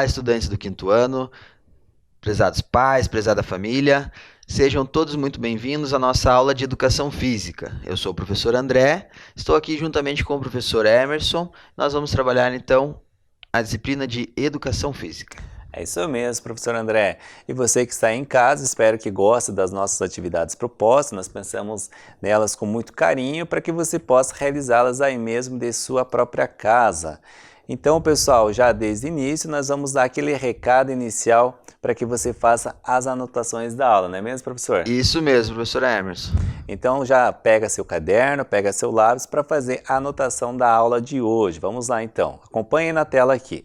Olá, estudantes do quinto ano, prezados pais, prezada família, sejam todos muito bem-vindos à nossa aula de Educação Física. Eu sou o professor André, estou aqui juntamente com o professor Emerson. Nós vamos trabalhar então a disciplina de Educação Física. É isso mesmo, professor André. E você que está em casa, espero que goste das nossas atividades propostas. Nós pensamos nelas com muito carinho para que você possa realizá-las aí mesmo de sua própria casa. Então, pessoal, já desde o início, nós vamos dar aquele recado inicial para que você faça as anotações da aula, não é mesmo, professor? Isso mesmo, professor Emerson. Então, já pega seu caderno, pega seu lápis para fazer a anotação da aula de hoje. Vamos lá, então. Acompanhe na tela aqui.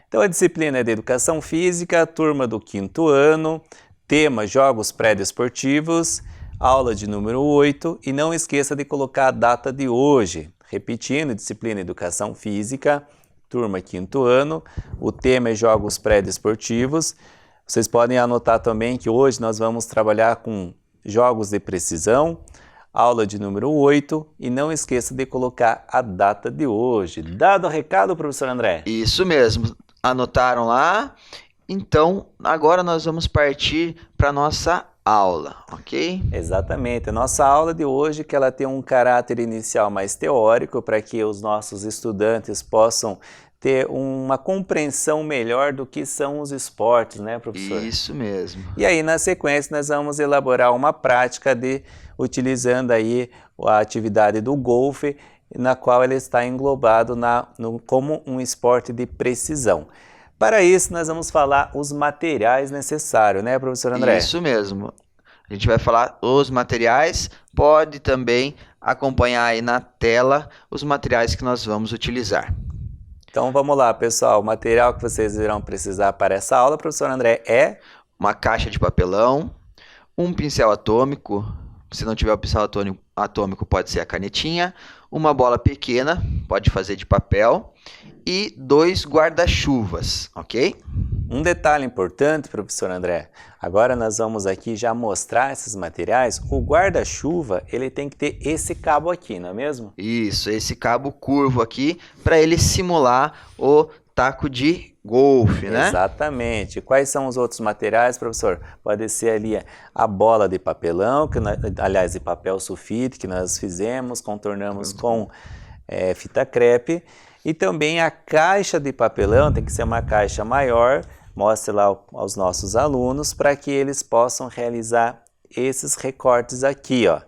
Então, a disciplina é de Educação Física, turma do quinto ano, tema Jogos Pré-Desportivos, aula de número 8, e não esqueça de colocar a data de hoje. Repetindo, disciplina Educação Física, turma quinto ano, o tema é Jogos Pré-Desportivos. Vocês podem anotar também que hoje nós vamos trabalhar com jogos de precisão, aula de número 8, e não esqueça de colocar a data de hoje. Dado o recado, professor André? Isso mesmo. Anotaram lá? Então, agora nós vamos partir para a nossa aula, ok? Exatamente. A nossa aula de hoje que ela tem um caráter inicial mais teórico para que os nossos estudantes possam ter uma compreensão melhor do que são os esportes, né, professor? Isso mesmo. E aí, na sequência, nós vamos elaborar uma prática utilizando aí a atividade do golfe, na qual ele está englobado como um esporte de precisão. Para isso, nós vamos falar os materiais necessários, né, professor André? Isso mesmo. A gente vai falar os materiais, pode também acompanhar aí na tela os materiais que nós vamos utilizar. Então vamos lá, pessoal. O material que vocês irão precisar para essa aula, professor André, é uma caixa de papelão, um pincel atômico. Se não tiver o pincel atômico, pode ser a canetinha, uma bola pequena, pode fazer de papel, e 2 guarda-chuvas, ok? Um detalhe importante, professor André, agora nós vamos aqui já mostrar esses materiais. O guarda-chuva, ele tem que ter esse cabo aqui, não é mesmo? Isso, esse cabo curvo aqui, para ele simular o taco de golfe, né? Exatamente. Quais são os outros materiais, professor? Pode ser ali a bola de papelão, aliás, de papel sulfite, que nós fizemos, contornamos com fita crepe. E também a caixa de papelão, tem que ser uma caixa maior, mostre lá aos nossos alunos, para que eles possam realizar esses recortes aqui, ó.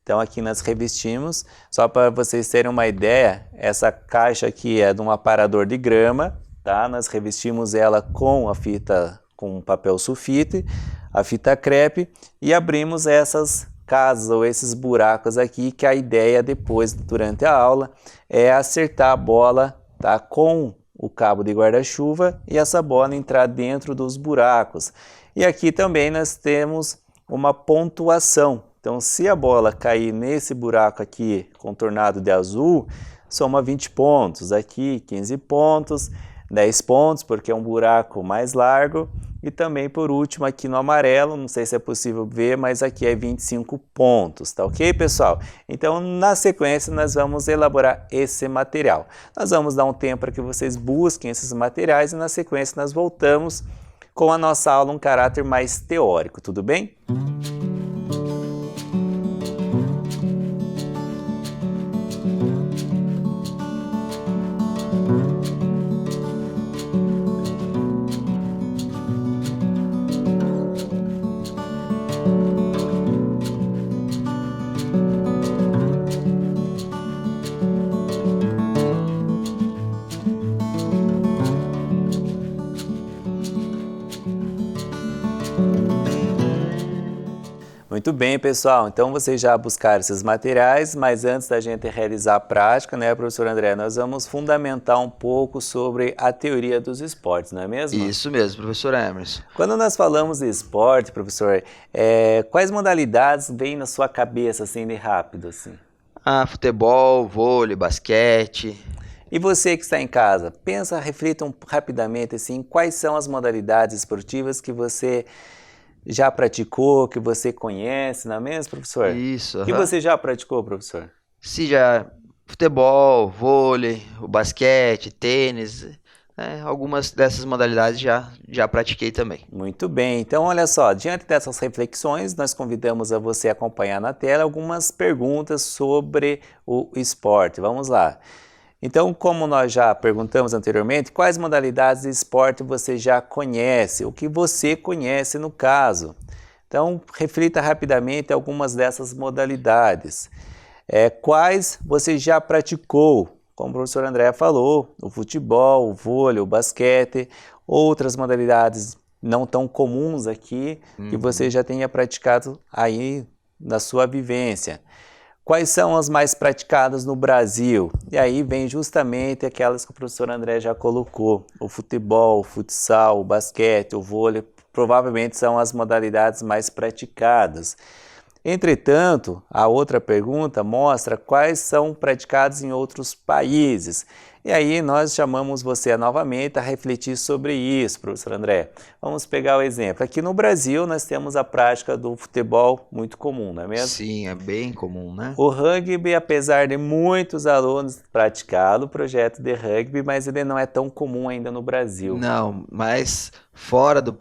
Então aqui nós revestimos, só para vocês terem uma ideia, essa caixa aqui é de um aparador de grama, tá? Nós revestimos ela com a fita, com papel sulfite, a fita crepe, e abrimos essas casas ou esses buracos aqui, que a ideia depois, durante a aula, é acertar a bola, tá, com o cabo de guarda-chuva e essa bola entrar dentro dos buracos. E aqui também nós temos uma pontuação. Então, se a bola cair nesse buraco aqui, contornado de azul, soma 20 pontos. Aqui, 15 pontos, 10 pontos, porque é um buraco mais largo. E também, por último, aqui no amarelo, não sei se é possível ver, mas aqui é 25 pontos, tá ok, pessoal? Então, na sequência, nós vamos elaborar esse material. Nós vamos dar um tempo para que vocês busquem esses materiais e, na sequência, nós voltamos com a nossa aula, um caráter mais teórico, tudo bem? Muito bem, pessoal. Então, vocês já buscaram esses materiais, mas antes da gente realizar a prática, né, professor André, nós vamos fundamentar um pouco sobre a teoria dos esportes, não é mesmo? Isso mesmo, professor Emerson. Quando nós falamos de esporte, professor, quais modalidades vêm na sua cabeça, assim, de rápido, assim? Futebol, vôlei, basquete. E você que está em casa, reflita rapidamente, assim, quais são as modalidades esportivas que você já praticou, que você conhece, não é mesmo, professor? Isso. Que você já praticou, professor? Se já futebol, vôlei, o basquete, tênis, Algumas dessas modalidades já pratiquei também. Muito bem, então olha só, diante dessas reflexões, nós convidamos a você acompanhar na tela algumas perguntas sobre o esporte. Vamos lá. Então, como nós já perguntamos anteriormente, quais modalidades de esporte você já conhece? O que você conhece no caso? Então, reflita rapidamente algumas dessas modalidades. Quais você já praticou? Como o professor André falou, o futebol, o vôlei, o basquete, outras modalidades não tão comuns aqui, que você já tenha praticado aí na sua vivência. Quais são as mais praticadas no Brasil? E aí vem justamente aquelas que o professor André já colocou. O futebol, o futsal, o basquete, o vôlei, provavelmente são as modalidades mais praticadas. Entretanto, a outra pergunta mostra quais são praticados em outros países. E aí nós chamamos você novamente a refletir sobre isso, professor André. Vamos pegar o exemplo. Aqui no Brasil nós temos a prática do futebol muito comum, não é mesmo? Sim, é bem comum, né? O rugby, apesar de muitos alunos praticá-lo, o projeto de rugby, mas ele não é tão comum ainda no Brasil. Não, mas fora do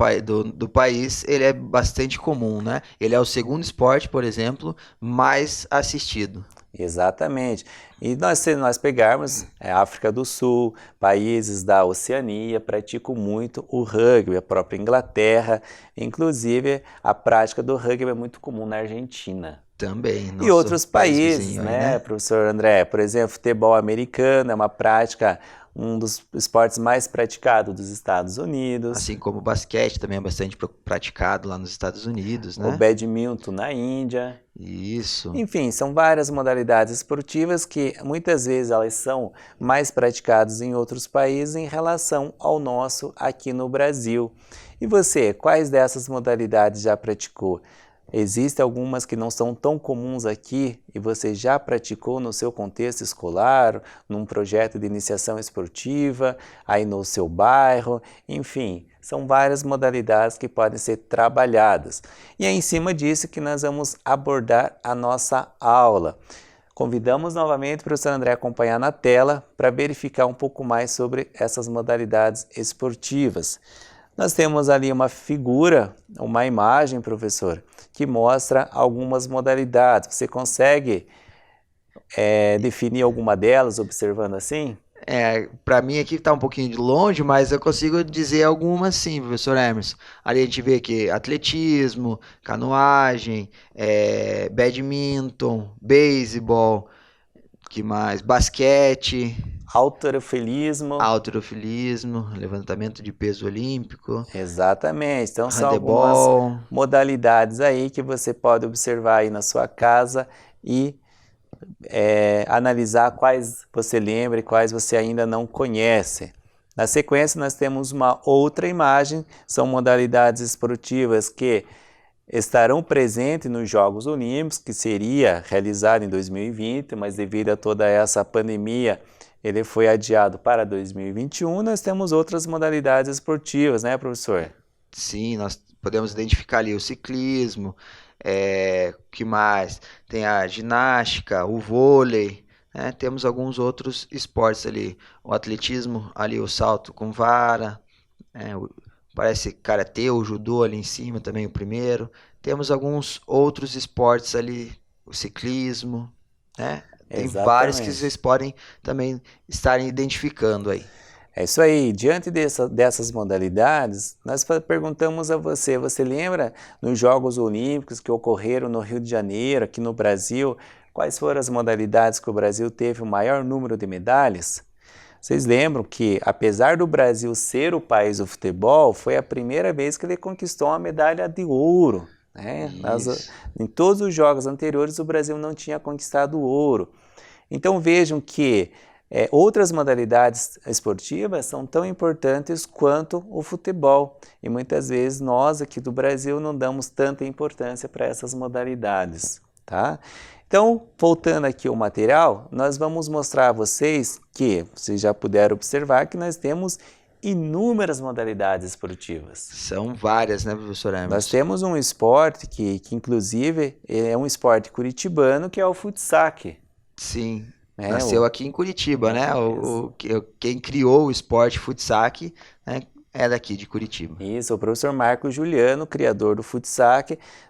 país ele é bastante comum, né? Ele é o segundo esporte, por exemplo, mais assistido. Exatamente. E se nós pegarmos a África do Sul, países da Oceania praticam muito o rugby, a própria Inglaterra, inclusive a prática do rugby é muito comum na Argentina. Também. E outros países, vizinho aí, né, professor André? Por exemplo, futebol americano é uma prática, um dos esportes mais praticados dos Estados Unidos. Assim como o basquete também é bastante praticado lá nos Estados Unidos, né? O badminton na Índia. Isso. Enfim, são várias modalidades esportivas que muitas vezes elas são mais praticadas em outros países em relação ao nosso aqui no Brasil. E você, quais dessas modalidades já praticou? Existem algumas que não são tão comuns aqui e você já praticou no seu contexto escolar, num projeto de iniciação esportiva, aí no seu bairro, enfim, são várias modalidades que podem ser trabalhadas. E é em cima disso que nós vamos abordar a nossa aula. Convidamos novamente o professor André a acompanhar na tela para verificar um pouco mais sobre essas modalidades esportivas. Nós temos ali uma figura, uma imagem, professor, que mostra algumas modalidades. Você consegue definir alguma delas observando assim? Para mim aqui está um pouquinho de longe, mas eu consigo dizer algumas sim, professor Emerson. Ali a gente vê aqui atletismo, canoagem, badminton, beisebol, que mais? Basquete, Halterofilismo. Levantamento de peso olímpico. Exatamente. Então são handebol, algumas modalidades aí que você pode observar aí na sua casa e analisar quais você lembra e quais você ainda não conhece. Na sequência nós temos uma outra imagem, são modalidades esportivas que estarão presentes nos Jogos Olímpicos, que seria realizado em 2020, mas devido a toda essa pandemia, ele foi adiado para 2021. Nós temos outras modalidades esportivas, né, professor? Sim, nós podemos identificar ali o ciclismo, o que mais? Tem a ginástica, o vôlei, né? Temos alguns outros esportes ali, o atletismo, ali o salto com vara, parece karatê ou judô ali em cima também o primeiro. Temos alguns outros esportes ali, o ciclismo, né? Tem vários que vocês podem também estarem identificando aí. É isso aí. Diante dessas modalidades, nós perguntamos a você, você lembra nos Jogos Olímpicos que ocorreram no Rio de Janeiro, aqui no Brasil, quais foram as modalidades que o Brasil teve o maior número de medalhas? Vocês lembram que, apesar do Brasil ser o país do futebol, foi a primeira vez que ele conquistou uma medalha de ouro. Né? Em todos os jogos anteriores, o Brasil não tinha conquistado o ouro. Então vejam que outras modalidades esportivas são tão importantes quanto o futebol. E muitas vezes nós aqui do Brasil não damos tanta importância para essas modalidades. Tá? Então, voltando aqui ao material, nós vamos mostrar a vocês que, vocês já puderam observar, que nós temos inúmeras modalidades esportivas. São várias, né, professor Emerson? Nós temos um esporte que inclusive, é um esporte curitibano, que é o futsal. Sim. Nasceu aqui em Curitiba, né? Quem criou o esporte futsal, né, é daqui de Curitiba. Isso, o professor Marco Juliano, criador do futsal,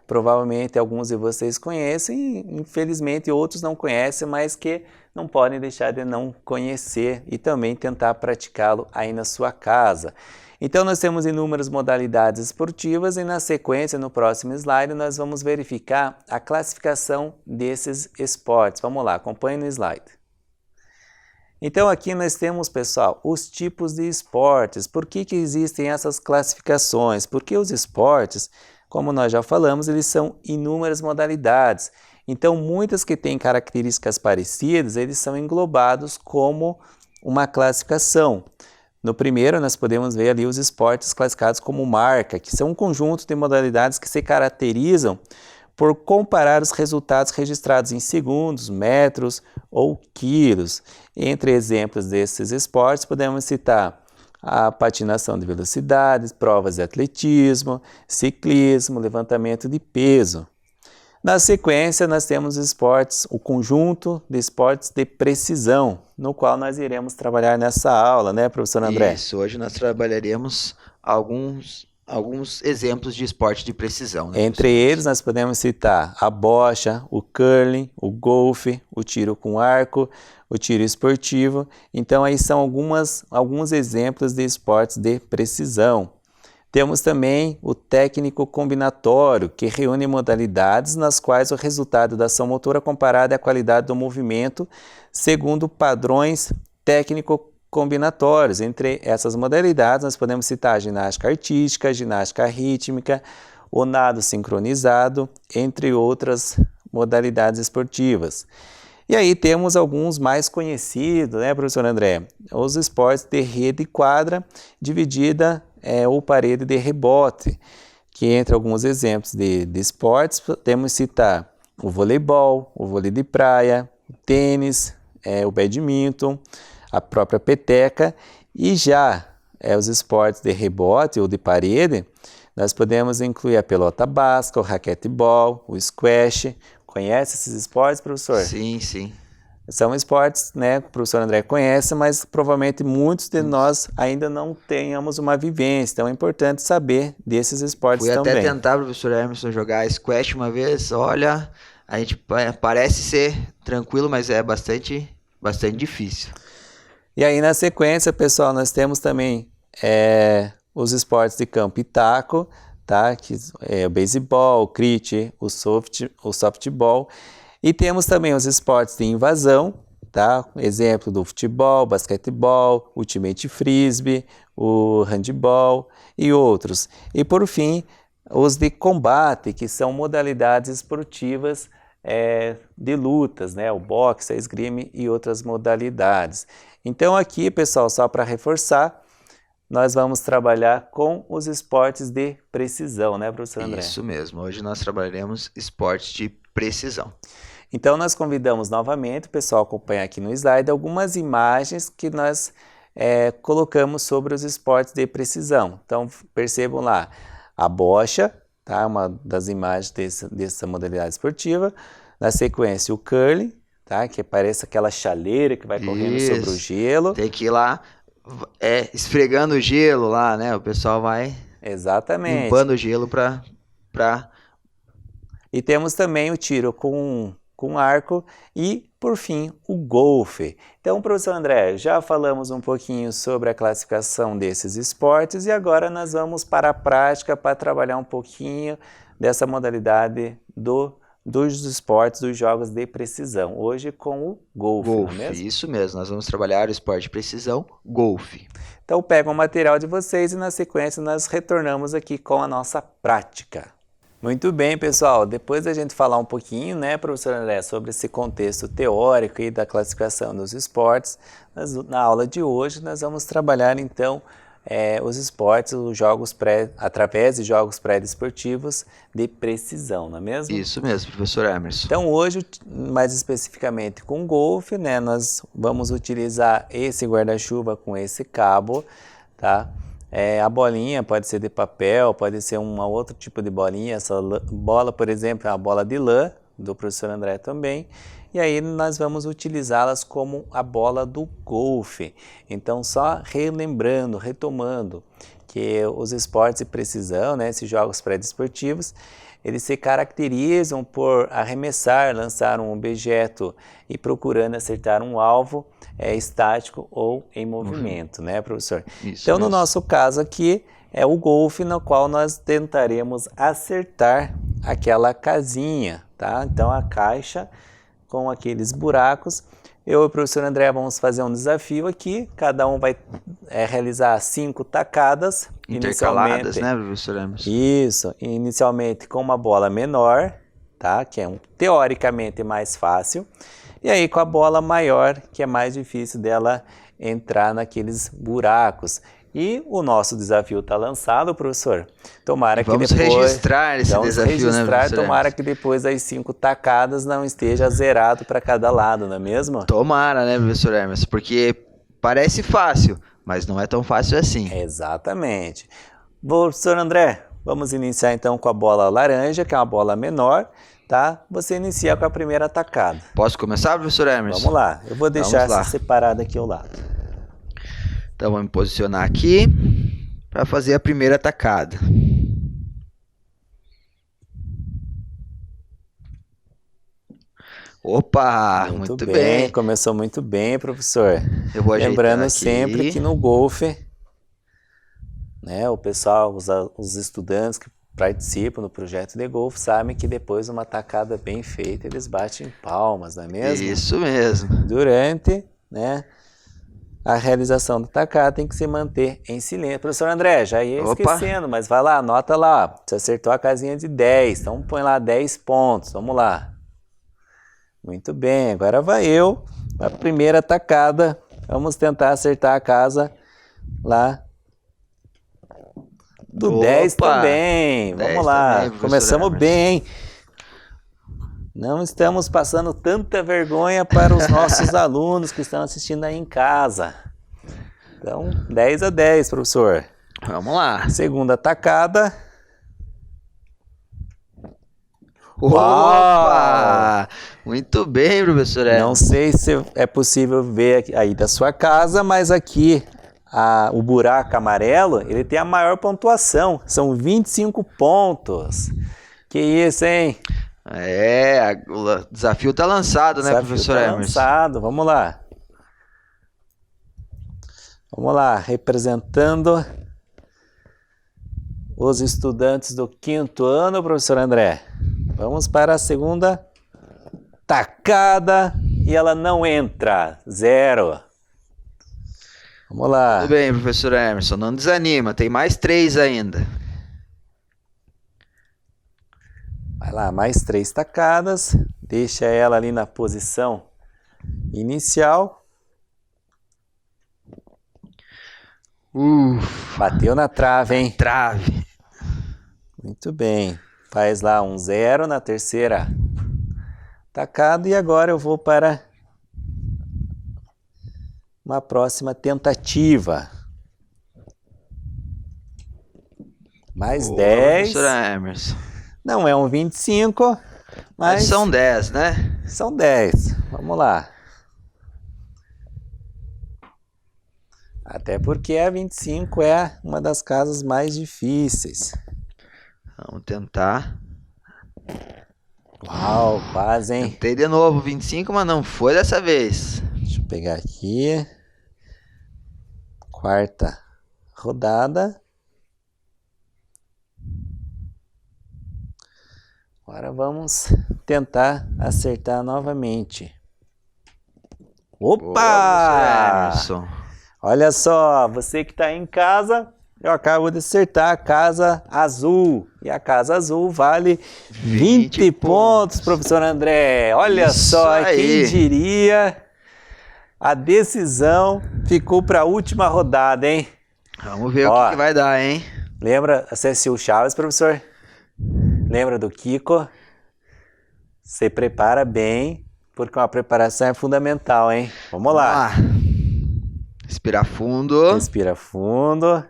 provavelmente alguns de vocês conhecem, infelizmente outros não conhecem, mas que não podem deixar de não conhecer e também tentar praticá-lo aí na sua casa. Então nós temos inúmeras modalidades esportivas e na sequência, no próximo slide, nós vamos verificar a classificação desses esportes. Vamos lá, acompanhe no slide. Então aqui nós temos, pessoal, os tipos de esportes. Por que existem essas classificações? Porque os esportes, como nós já falamos, eles são inúmeras modalidades. Então muitas que têm características parecidas, eles são englobados como uma classificação. No primeiro, nós podemos ver ali os esportes classificados como marca, que são um conjunto de modalidades que se caracterizam por comparar os resultados registrados em segundos, metros ou quilos. Entre exemplos desses esportes, podemos citar a patinação de velocidade, provas de atletismo, ciclismo, levantamento de peso. Na sequência, nós temos esportes, o conjunto de esportes de precisão, no qual nós iremos trabalhar nessa aula, né, professor André? Isso, hoje nós trabalharemos alguns exemplos de esporte de precisão. Né, Entre eles, nós podemos citar a bocha, o curling, o golfe, o tiro com arco, o tiro esportivo. Então, aí são alguns exemplos de esportes de precisão. Temos também o técnico combinatório, que reúne modalidades nas quais o resultado da ação motora comparado é a qualidade do movimento segundo padrões técnico-combinatórios. Entre essas modalidades, nós podemos citar a ginástica artística, a ginástica rítmica, o nado sincronizado, entre outras modalidades esportivas. E aí temos alguns mais conhecidos, né, professor André? Os esportes de rede e quadra dividida ou parede de rebote, que entre alguns exemplos de esportes, podemos citar o voleibol, o vôlei de praia, o tênis, o badminton, a própria peteca, e já os esportes de rebote ou de parede, nós podemos incluir a pelota basca, o raquetebol, o squash. Conhece esses esportes, professor? Sim, sim. São esportes, né, que o professor André conhece, mas provavelmente muitos de nós ainda não tenhamos uma vivência, então é importante saber desses esportes também. Fui até tentar, professor Emerson, jogar squash uma vez, olha, a gente parece ser tranquilo, mas é bastante difícil. E aí na sequência, pessoal, nós temos também os esportes de campo e taco, tá? Que é o beisebol, o cricket, o softball. E temos também os esportes de invasão, tá? Exemplo do futebol, basquetebol, ultimate frisbee, o handball e outros. E por fim, os de combate, que são modalidades esportivas de lutas, né? O boxe, a esgrima e outras modalidades. Então aqui, pessoal, só para reforçar, nós vamos trabalhar com os esportes de precisão, né, professor André? Isso mesmo, hoje nós trabalharemos esportes de precisão. Então nós convidamos novamente o pessoal a acompanhar aqui no slide algumas imagens que nós colocamos sobre os esportes de precisão. Então percebam lá, a bocha, tá? Uma das imagens dessa modalidade esportiva. Na sequência o curling, tá? Que parece aquela chaleira que vai correndo sobre o gelo. Tem que ir lá esfregando o gelo lá, né? O pessoal vai limpando o gelo para... E temos também o tiro com arco e, por fim, o golfe. Então, professor André, já falamos um pouquinho sobre a classificação desses esportes e agora nós vamos para a prática para trabalhar um pouquinho dessa modalidade dos esportes, dos jogos de precisão. Hoje com o golfe, não é mesmo? Isso mesmo, nós vamos trabalhar o esporte de precisão, golfe. Então, pega o material de vocês e na sequência nós retornamos aqui com a nossa prática. Muito bem, pessoal, depois da gente falar um pouquinho, né, professor André, sobre esse contexto teórico e da classificação dos esportes, na aula de hoje nós vamos trabalhar então os esportes, os jogos através de jogos pré-desportivos de precisão, não é mesmo? Isso mesmo, professor Emerson. Então hoje, mais especificamente com golfe, né, nós vamos utilizar esse guarda-chuva com esse cabo, tá? A bolinha pode ser de papel, pode ser um outro tipo de bolinha. Essa bola, por exemplo, é uma bola de lã, do professor André também. E aí nós vamos utilizá-las como a bola do golfe. Então, só relembrando, retomando, que os esportes de precisão, né, esses jogos pré-desportivos, eles se caracterizam por arremessar, lançar um objeto e procurando acertar um alvo estático ou em movimento, né, professor? Isso então, no mesmo. nosso caso aqui, é o golfe, no qual nós tentaremos acertar aquela casinha, tá? Então, a caixa com aqueles buracos. Eu e o professor André vamos fazer um desafio aqui, cada um vai realizar 5 tacadas. Intercaladas, né, professor Emerson? Isso, inicialmente com uma bola menor, tá? Que é teoricamente mais fácil, e aí com a bola maior, que é mais difícil dela entrar naqueles buracos. E o nosso desafio está lançado, professor. Tomara que depois... Vamos registrar esse desafio, né, professor? Tomara que depois das 5 tacadas não esteja zerado para cada lado, não é mesmo? Tomara, né, professor Emerson? Porque parece fácil, mas não é tão fácil assim. Exatamente. Professor André, vamos iniciar então com a bola laranja, que é uma bola menor, tá? Você inicia com a primeira tacada. Posso começar, professor Emerson? Vamos lá. Eu vou deixar essa separada aqui ao lado. Então, vou me posicionar aqui para fazer a primeira tacada. Opa, muito bem. Começou muito bem, professor. Eu vou lembrando aqui. Sempre que no golfe, né, o pessoal, os estudantes que participam do projeto de golfe sabem que depois de uma tacada bem feita, eles batem palmas, não é mesmo? Isso mesmo. Durante, né, a realização da tacada tem que se manter em silêncio. Professor André, já ia esquecendo, mas vai lá, anota lá, ó. Você acertou a casinha de 10, então põe lá 10 pontos, vamos lá. Muito bem, agora vai eu, a primeira tacada, vamos tentar acertar a casa lá do 10 também, vamos lá, também, começamos bem, hein? Não estamos passando tanta vergonha para os nossos alunos que estão assistindo aí em casa. Então, 10 a 10, professor. Vamos lá. Segunda tacada. Opa! Muito bem, professor Emerson. Não sei se é possível ver aí da sua casa, mas aqui o buraco amarelo, ele tem a maior pontuação. São 25 pontos. Que isso, hein? O desafio está lançado, né, professor Emerson? Lançado, vamos lá. Vamos lá, representando os estudantes do 5º ano, professor André. Vamos para a segunda tacada e ela não entra, 0. Vamos lá. Tudo bem, professor Emerson, não desanima, tem mais 3 ainda. Vai lá, mais 3 tacadas, deixa ela ali na posição inicial. Bateu na trave, hein? Trave. Muito bem, faz lá um 0 na terceira tacada e agora eu vou para uma próxima tentativa. Mais 10. Professor Emerson. Não é um 25, mas são 10, né? São 10. Vamos lá. Até porque a 25 é uma das casas mais difíceis. Vamos tentar. Uau, quase, hein? Tentei de novo 25, mas não foi dessa vez. Deixa eu pegar aqui. Quarta rodada. Agora vamos tentar acertar novamente. Opa! Emerson. Olha só, você que está em casa, eu acabo de acertar a casa azul. E a casa azul vale 20 pontos, professor André. Olha Isso só, aí. Quem diria, a decisão ficou para a última rodada, hein? Vamos ver o que vai dar, hein? Lembra, assistiu o Chaves, professor? Lembra do Kiko? Se prepara bem, porque uma preparação é fundamental, hein? Vamos lá. Respira fundo. Respira fundo.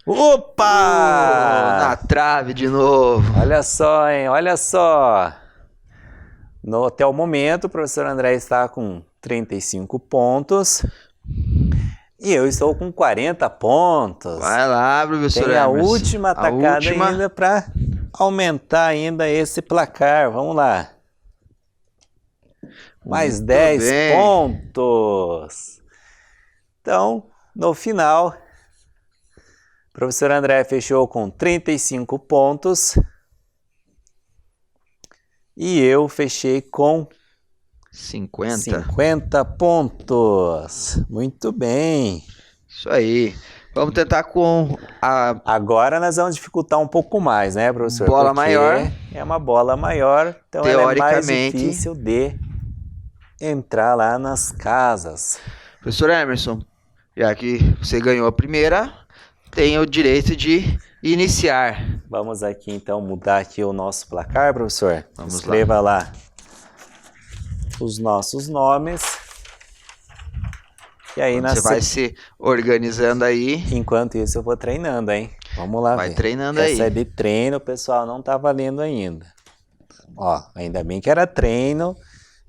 Opa! Na trave de novo. Olha só, hein? Olha só. Até o momento, o professor André está com 35 pontos. E eu estou com 40 pontos. Vai lá, professor Tem a Emerson. última atacada ainda para aumentar ainda esse placar. Vamos lá. Mais 10 pontos. Então, no final, o professor André fechou com 35 pontos. E eu fechei com 50 pontos. Muito bem. Isso aí. Vamos tentar com a Agora nós vamos dificultar um pouco mais, né, professor? bola Porque maior. é uma bola maior, então ela é mais Teoricamente. difícil de entrar lá nas casas. Professor Emerson, já que você ganhou a primeira, tem o direito de iniciar. Vamos aqui então mudar aqui o nosso placar, professor. Vamos Escreva lá os nossos nomes. E aí Você vai se organizando aí. Enquanto isso eu vou treinando, hein? Vamos lá Vai ver. treinando aí. Essa é de treino, o pessoal não tá valendo ainda. Ó, ainda bem que era treino.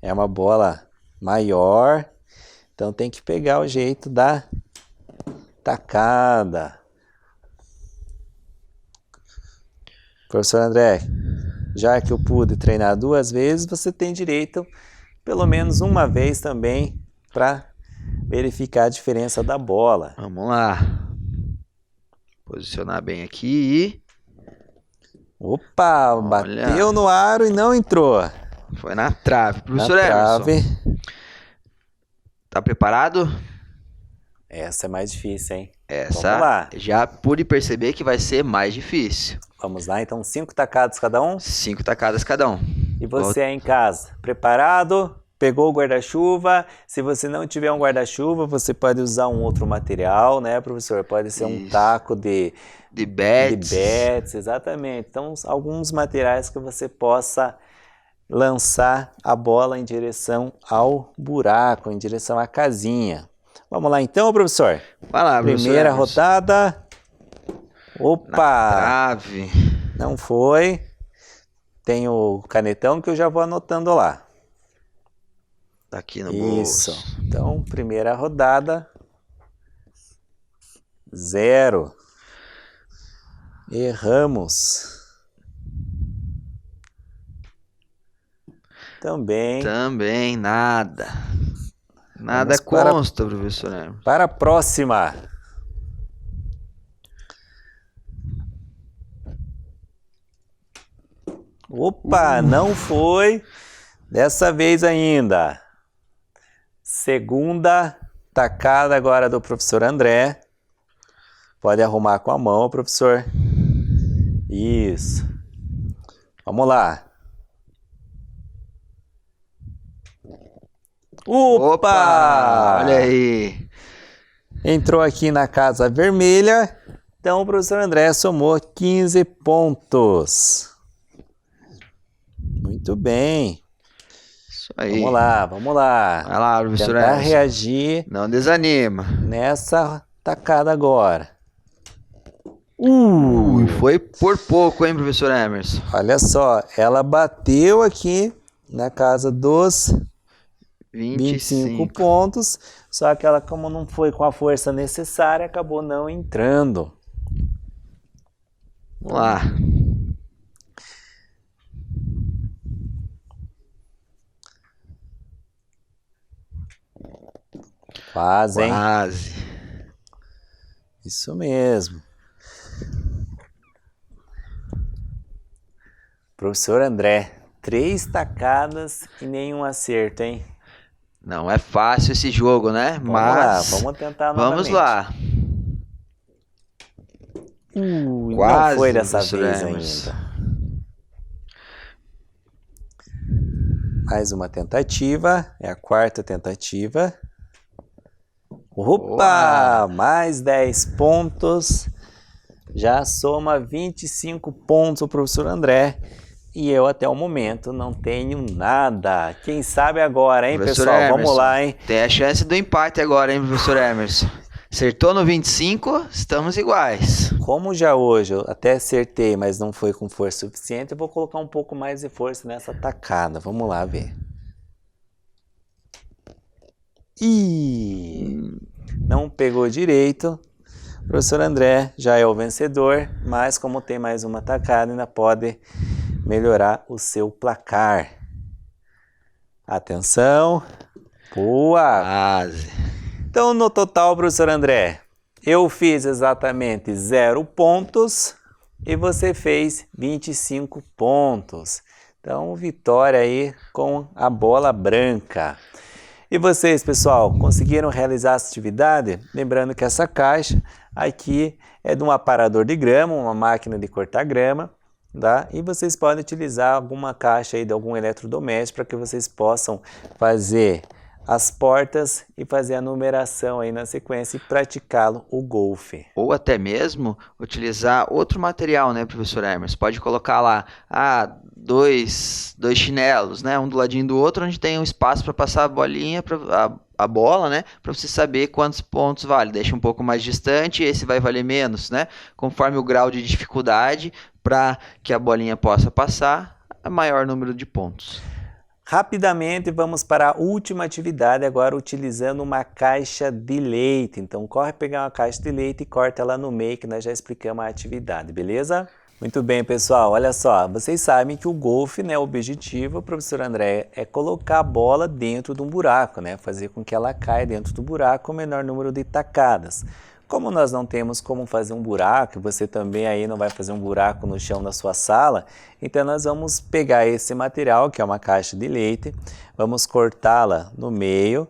É uma bola maior. Então tem que pegar o jeito da tacada. Professor André, já que eu pude treinar 2 vezes, você tem direito pelo menos uma vez também para verificar a diferença da bola. Vamos lá. Posicionar bem aqui Opa, bateu no aro e não entrou. e foi na trave. Professor Na Emerson, trave. tá preparado? Essa é mais difícil, hein? Essa Vamos lá. já pude perceber que vai ser mais difícil. Vamos lá, então 5 tacadas cada um. 5 tacadas cada um. E você aí em casa, preparado? Pegou o guarda-chuva? Se você não tiver um guarda-chuva, você pode usar um outro material, né, professor? Pode ser um taco de bets, exatamente. Então, alguns materiais que você possa lançar a bola em direção ao buraco, em direção à casinha. Vamos lá então, professor? Vai lá, professor Primeira Emerson. rodada. Opa! Trave. Não foi. Tem o canetão que eu já vou anotando lá. Tá aqui no Isso. bolso. Então, primeira rodada. 0. Erramos. Também nada. Nada Vamos para- consta, professor Emerson. Para a próxima. Opa, não foi. Dessa vez ainda. Segunda tacada agora do professor André. Pode arrumar com a mão, professor. Isso. Vamos lá. Opa! Olha aí. Entrou aqui na casa vermelha. Então o professor André somou 15 pontos. Muito bem. Isso aí. Vamos lá, vamos lá. Vai lá, professor Tentar Emerson. reagir Não desanima. nessa tacada agora. Foi por pouco, hein, professor Emerson? Olha só, ela bateu aqui na casa dos 25 pontos, só que ela, como não foi com a força necessária, acabou não entrando. Vamos lá. Quase, hein? Quase. Isso mesmo. Professor André, 3 tacadas e nenhum acerto, hein? Não é fácil esse jogo, né? Vamos lá, Mas vamos tentar vamos novamente. lá. Não Quase, foi dessa professor vez Emerson. ainda. Mais uma tentativa, é a 4ª tentativa. Opa! Mais 10 pontos. Já soma 25 pontos o professor André. E eu até o momento não tenho nada. Quem sabe agora, hein, Professor pessoal? Vamos Emerson, lá, hein? Tem a chance do empate agora, hein, professor Emerson? Acertou no 25, estamos iguais. Como já hoje eu até acertei, mas não foi com força suficiente, eu vou colocar um pouco mais de força nessa tacada. Vamos lá ver. Ih, não pegou direito. O professor André já é o vencedor, mas como tem mais uma tacada, ainda pode melhorar o seu placar. Atenção. Boa! Quase. Então, no total, professor André, eu fiz exatamente 0 pontos e você fez 25 pontos. Então, vitória aí com a bola branca. E vocês, pessoal, conseguiram realizar essa atividade? Lembrando que essa caixa aqui é de um aparador de grama, uma máquina de cortar grama, tá? E vocês podem utilizar alguma caixa aí de algum eletrodoméstico para que vocês possam fazer as portas e fazer a numeração aí na sequência e praticá-lo o golfe. Ou até mesmo utilizar outro material, né, professor Hermes? Pode colocar lá, dois chinelos, né, um do ladinho do outro, onde tem um espaço para passar a bolinha, a bola, né, para você saber quantos pontos vale. Deixa um pouco mais distante, esse vai valer menos, né, conforme o grau de dificuldade, para que a bolinha possa passar, a maior número de pontos. Rapidamente vamos para a última atividade, agora utilizando uma caixa de leite. Então corre pegar uma caixa de leite e corta ela no meio, que nós já explicamos a atividade, beleza? Muito bem, pessoal, olha só, vocês sabem que o golfe, né, o objetivo, professor André, é colocar a bola dentro de um buraco, né, fazer com que ela caia dentro do buraco com o menor número de tacadas. Como nós não temos como fazer um buraco, você também aí não vai fazer um buraco no chão da sua sala, então nós vamos pegar esse material, que é uma caixa de leite, vamos cortá-la no meio,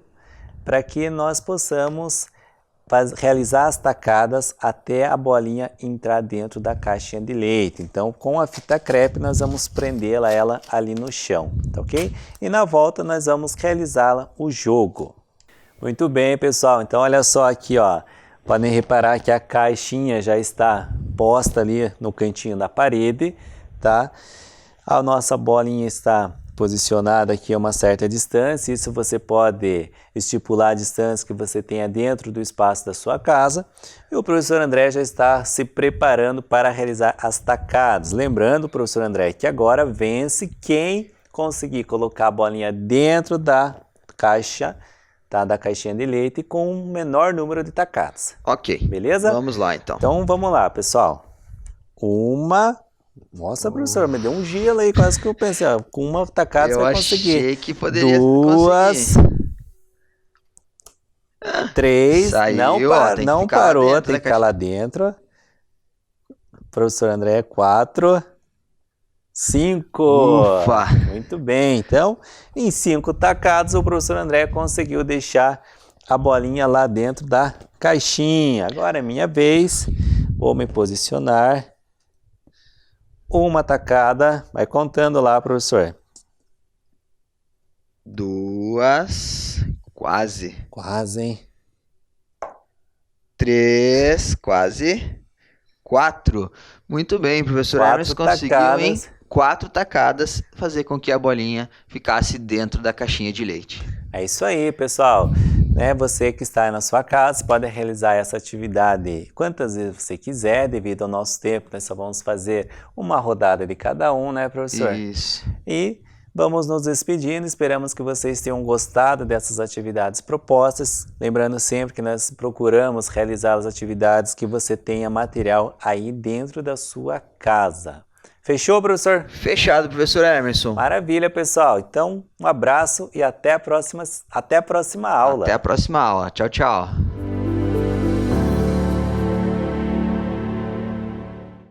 para que nós possamos realizar as tacadas até a bolinha entrar dentro da caixinha de leite. Então, com a fita crepe, nós vamos prendê-la ali no chão, tá ok? E na volta, nós vamos realizá-la o jogo. Muito bem, pessoal. Então, olha só aqui, ó. Podem reparar que a caixinha já está posta ali no cantinho da parede, tá? A nossa bolinha está posicionada aqui a uma certa distância, isso você pode estipular a distância que você tenha dentro do espaço da sua casa. E o professor André já está se preparando para realizar as tacadas. Lembrando, professor André, que agora vence quem conseguir colocar a bolinha dentro da caixa, tá, da caixinha de leite com o menor número de tacadas. Ok. Beleza? Vamos lá, então. Então, vamos lá, pessoal. Nossa, professor, me deu um gelo aí, quase que eu pensei, ó, com uma tacada você vai conseguir. Eu achei que poderia 2, conseguir. 3, Saiu, não parou, tem que ficar lá dentro. Professor André, 4, 5. Ufa! Muito bem, então, em 5 tacadas, o professor André conseguiu deixar a bolinha lá dentro da caixinha. Agora é minha vez, vou me posicionar. Uma tacada, vai contando lá, professor. 2, quase. Quase, hein? 3, quase. 4. Muito bem, professor Hermes conseguiu em 4 tacadas fazer com que a bolinha ficasse dentro da caixinha de leite. É isso aí, pessoal. Você que está aí na sua casa pode realizar essa atividade quantas vezes você quiser, devido ao nosso tempo. Nós só vamos fazer uma rodada de cada um, né, professor? Isso. E vamos nos despedindo. Esperamos que vocês tenham gostado dessas atividades propostas. Lembrando sempre que nós procuramos realizar as atividades que você tenha material aí dentro da sua casa. Fechou, professor? Fechado, professor Emerson. Maravilha, pessoal. Então, um abraço e até a próxima aula. Até a próxima aula. Tchau, tchau.